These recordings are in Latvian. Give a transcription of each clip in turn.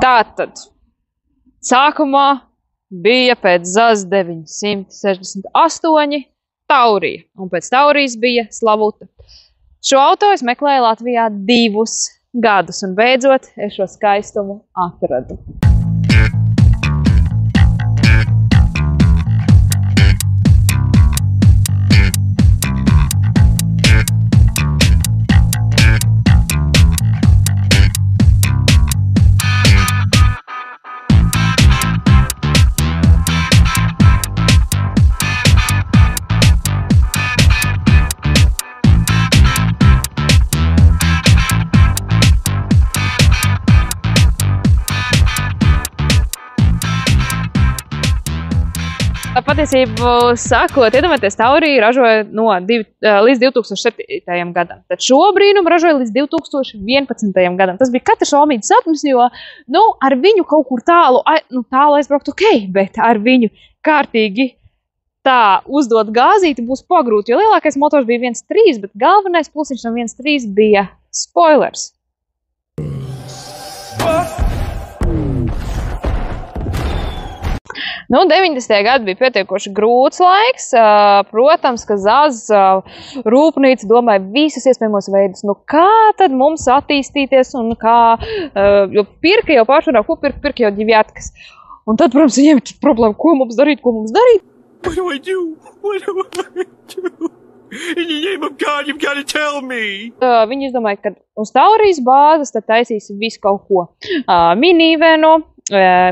Tātad, sākumā bija pēc ZAZ 968 Taurija, un pēc Taurijas bija Slavuta. Šo auto es meklēju Latvijā 2 gadus, un beidzot es šo skaistumu atradu. Patiesību sakot, iedomājieties, Taurija ražoja līdz 2007. gadam. Tad šo brīnumu ražoja līdz 2011. gadam. Tas bija katra šaumīta sapnis, jo ar viņu kaut kur tālu aizbraukt ok, bet ar viņu kārtīgi tā uzdot gāzīti būs pagrūti, jo lielākais motors bija 1.3, bet galvenais plusiņš no 1.3 bija spoilers. 90. gadi bija pietiekoši grūts laiks. Protams, ka ZAZ rūpnīca domāja visus iespējamos veidus. Kā tad mums attīstīties un kā, jo pirka jau pārsvarā, ko pirka jau ģivjatkas. Un tad, protams, viņiem ir problēma, ko mums darīt. What do I do? What do I do? In the name of God, you've got to tell me! Viņi izdomāja, ka uz Taurijas bāzes tad taisīs visu kaut ko. Minivenu,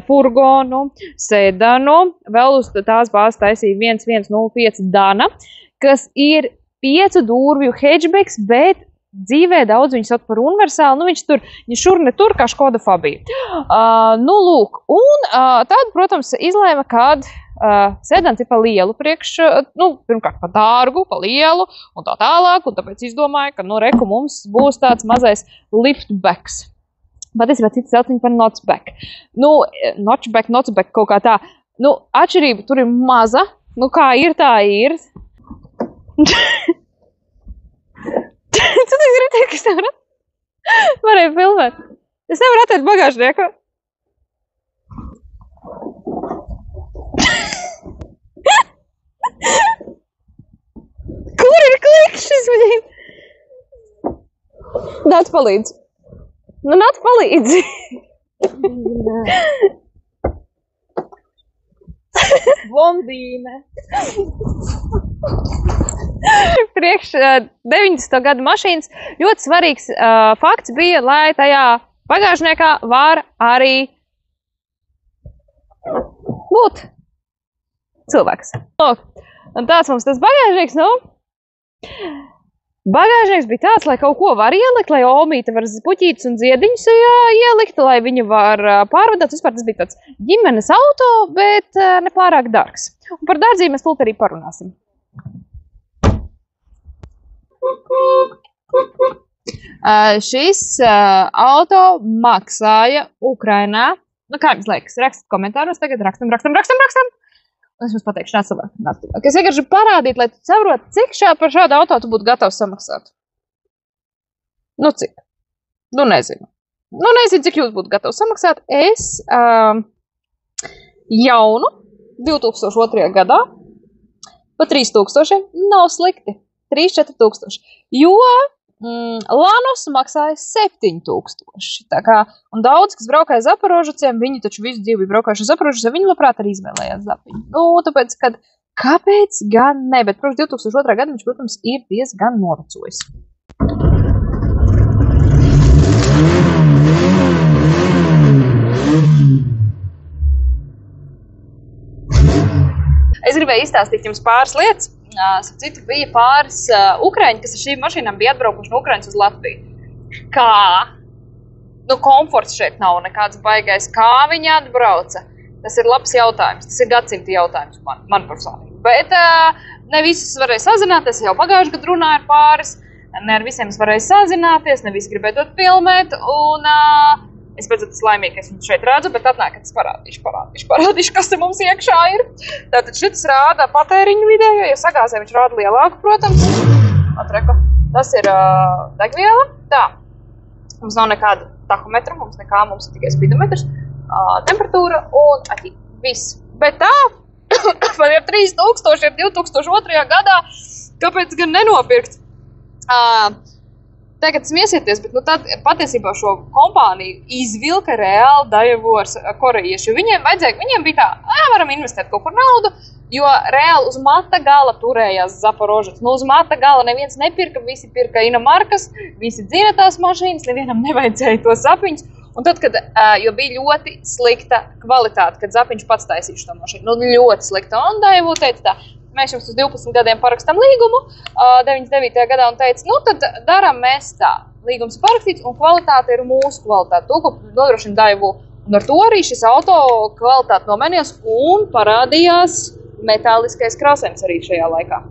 furgonu, sedanu, vēl uz tās bāzes taisīja 1105 Dana, kas ir 5 durvju hatchbacks, bet dzīvē daudz viņu sauc par universālu, viņš šur ne tur kā Škoda Fabija. Lūk, un tad, protams, izlēma, kad sedans ir pa lielu pirmkārt pa dārgu, pa lielu un tā tālāk, un tāpēc izdomāja, ka, reku mums būs tāds mazais liftbacks. Patiesībā citi sauc viņu par notchback. Notchback, kaut kā tā. Atšķirība tur ir maza. Kā ir, tā ir. Tu tagad redzēji, ka es varēju filmēt. Es nevaru atvērt bagāžnieku. Kur ir klikšķis viņiem? Nāc palīdz. Nāc palīdzi. Blondīne. Priekš 90. gadu mašīnas ļoti svarīgs fakts bija, lai tajā bagāžniekā var arī būt cilvēks. Un tāds mums tas bagāžnieks, bagāžnieks bija tāds, lai kaut ko var ielikt, lai Olmīte var puķītus un ziediņus ielikt, lai viņu var pārvadāt. Vispār tas bija tāds ģimenes auto, bet nepārāk dārgs. Un par dārdzību mēs tūlīt arī parunāsim. Šis auto maksāja Ukrainā. Kā jums liekas? Rakstat komentāros tagad. Rakstam. Es jums pateikšu, nāc cilvēku. Es vienkārši parādīt, lai tu saproti, cik par šādu auto tu būtu gatavs samaksāt. Cik? Nezinu. Nezinu, cik jūs būtu gatavs samaksāt. Es jaunu 2002. gadā pa 3000 nav slikti. 3-4 tūkstoši. Jo Lanos maksāja 7000. Un daudz, kas braukāja Zaporožaciem, viņi taču visu dzīvi braukājuši Zaporožaciem, viņi labprāt arī izvēlējās Zapiņu. Tāpēc, kad kāpēc gan ne, bet, protams, 2002. gada viņš, protams, ir diezgan novecojis. Es gribēju izstāstīt jums pāris lietas. Citu bija pāris ukraiņi, kas ar šīm mašīnām bija atbraukuši no Ukrainas uz Latviju. Komforts šeit nav nekāds baigais. Kā viņi atbrauca? Tas ir labs jautājums. Tas ir gadsimta jautājums man personīgi. Bet ne visus varēja sazināties. Jau pagājuši gadu runāju ar pāris. Ne ar visiem es varēju sazināties. Ne visi gribēja dot filmēt. Un es pēc tam laimīgi, ka es viņu šeit redzu, bet atnāk, kad es parādīšu, kas te mums iekšā ir. Tātad šis rāda patēriņu vidējo, ja sagāzē viņš rāda lielāku, protams. Tas ir degviela. Tā. Mums nav nekāda tahometru, mums nekā, mums ir tikai spidometrs, temperatūra un arī viss. Bet tā, par 3000, 2002. gadā, kāpēc gan nenopirkt? Tagad smiesieties, bet tad patiesībā šo kompāniju izvilka reāli Daewoo ar korejiešu. Viņiem bija tā, varam investēt kaut kur naudu, jo reāli uz mata gala turējās Zaporožets. Uz mata gala neviens nepirka, visi pirka Inamarkas, visi dzina tās mašīnas, nevienam nevajadzēja to Zapiņus. Un tad, jo bija ļoti slikta kvalitāte, kad Zapiņš pats taisīšu to mašīnu, ļoti slikta. Un Daewoo teica tā, mēs jums uz 12 gadiem parakstam līgumu 99. gadā un teica, tad daram mēs tā. Līgums parakstīts un kvalitāte ir mūsu kvalitāte. To, ko nodrošina Daewoo. Un ar to arī šis auto kvalitāte nomainījās un parādījās metāliskais krāsējums arī šajā laikā.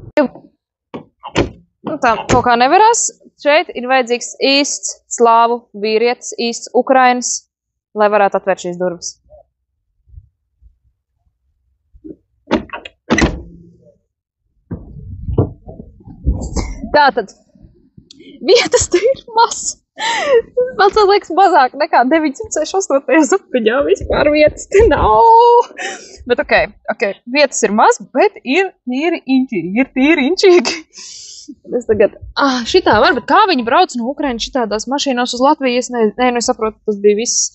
Tā kaut kā nevarās. Šeit ir vajadzīgs īsts slāvu vīrietis, īsts Ukrainas, lai varētu atvērt šīs durvis. Tātad, vietas te ir maz. Man tas liekas mazāk nekā 968. Zapiņā vispār vietas te nav. Bet ok, vietas ir maz, bet ir tīri inčīgi. Es tagad, šitā var, bet kā viņi brauc no Ukrainas šitādās mašīnās uz Latviju, es saprotu, tas bija viss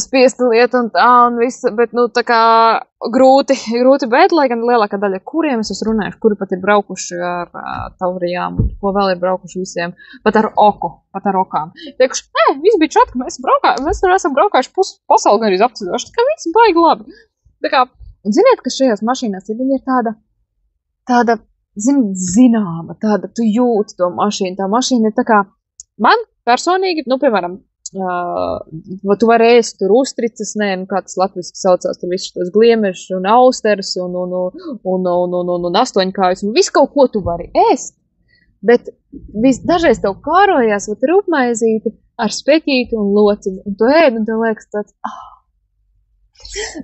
spiesta lieta un tā un viss, bet, tā kā grūti, bet, lai gan lielākā daļa, kuriem es esmu runājuši, kuri pat ir braukuši ar Taurijām, ko vēl ir braukuši visiem, pat ar okām. Teikuši, viss bija čat, ka mēs esam braukājuši pasauli gan arī apceļoši, tā kā viss baigi labi. Tā kā, un ziniet, ka šajās mašīnās viņi ir tāda zināma, tāda, tu jūti to mašīnu. Tā mašīna ir tā kā, man personīgi, piemēram, tu vari ēst tur uztricas, kā tas latviski saucās, tur visus tos gliemešus un austeres un astoņkājus un visu kaut ko tu vari ēst. Bet dažreiz tev kārojās rupmaizīti ar speķīti un lociņu, un tu ēd, un tev liekas tāds,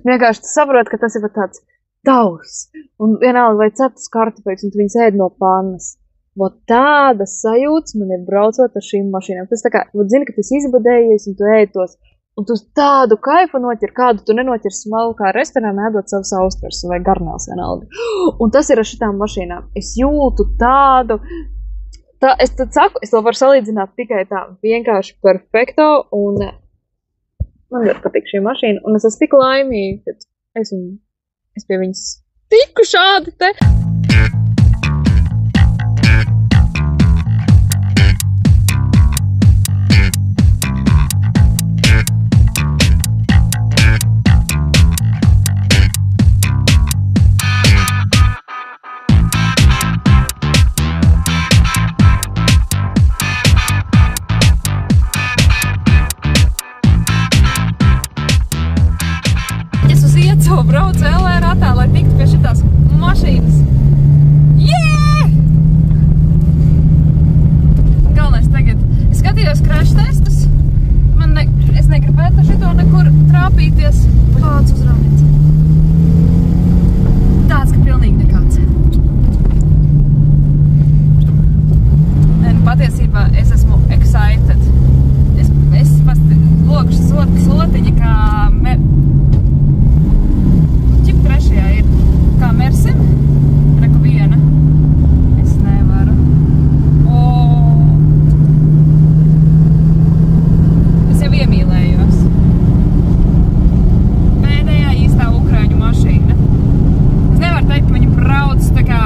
vienkārši tu saproti, ka tas ir tāds tavs, un vienalga vai ceptas kartupeļus, un tu viņas ēd no pannas. Tādas sajūtas man ir braucot ar šīm mašīnām. Tas tā kā, zini, ka tu esi izbadējies, un tu ēd tos, un tu tādu kaifu noķer, kādu tu nenoķer smalkā restorānā, ēdot savus austeres vai garnēls vienalga. Un tas ir ar šitām mašīnām. Es jūtu tādu, es tad saku, es to varu salīdzināt tikai tā vienkārši perfekto, un man ļoti patīk šī mašīna, un es esmu tik laimīga, ka es pie viņas tiku šādi te. Braucu LR ratā, lai tiktu pie šitās mašīnas. Yeah! Galvenais tagad. Es skatījos crash testus. Es negribētu ar šito nekur trāpīties. Kāds uzrādīts? Tāds, ka pilnīgi nekāds. Patiesībā es esmu excited. Es pats lokšu slotiņa kā trešajā ir kā Mersim, reku viena. Es nevaru. Es jau iemīlējos. Pēdējā īstā ukraiņu mašīna. Es nevaru teikt, ka viņi brauc tā kā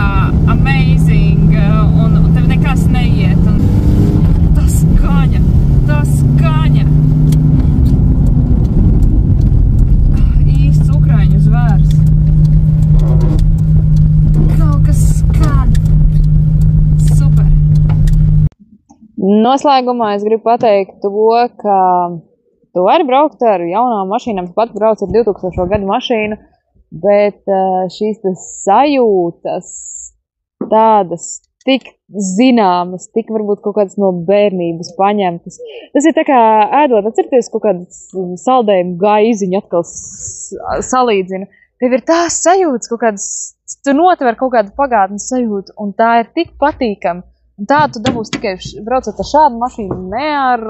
amazing, un tev nekas neiet. Un tas skaņa. Īsts ukraiņu zvērs. Noslēgumā es gribu pateikt to, ka tu vari braukt ar jaunām mašīnām, tu pat brauc ar 2000. gadu mašīnu, bet šīs sajūtas tādas tik zināmas, tik varbūt kaut kādas no bērnības paņemtas. Tas ir tā kā ēdot, atcerieties kaut kādas saldējumu gaiziņu atkal salīdzinu. Tev ir tās sajūtas kaut kādas, tu notver kaut kādu pagātnes sajūtu, un tā ir tik patīkama. Un tā tu dabūsi tikai braucot ar šādu mašīnu, ne ar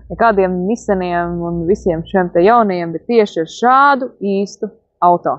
nekādiem Nissaniem un visiem šiem te jaunajiem, bet tieši ar šādu īstu auto.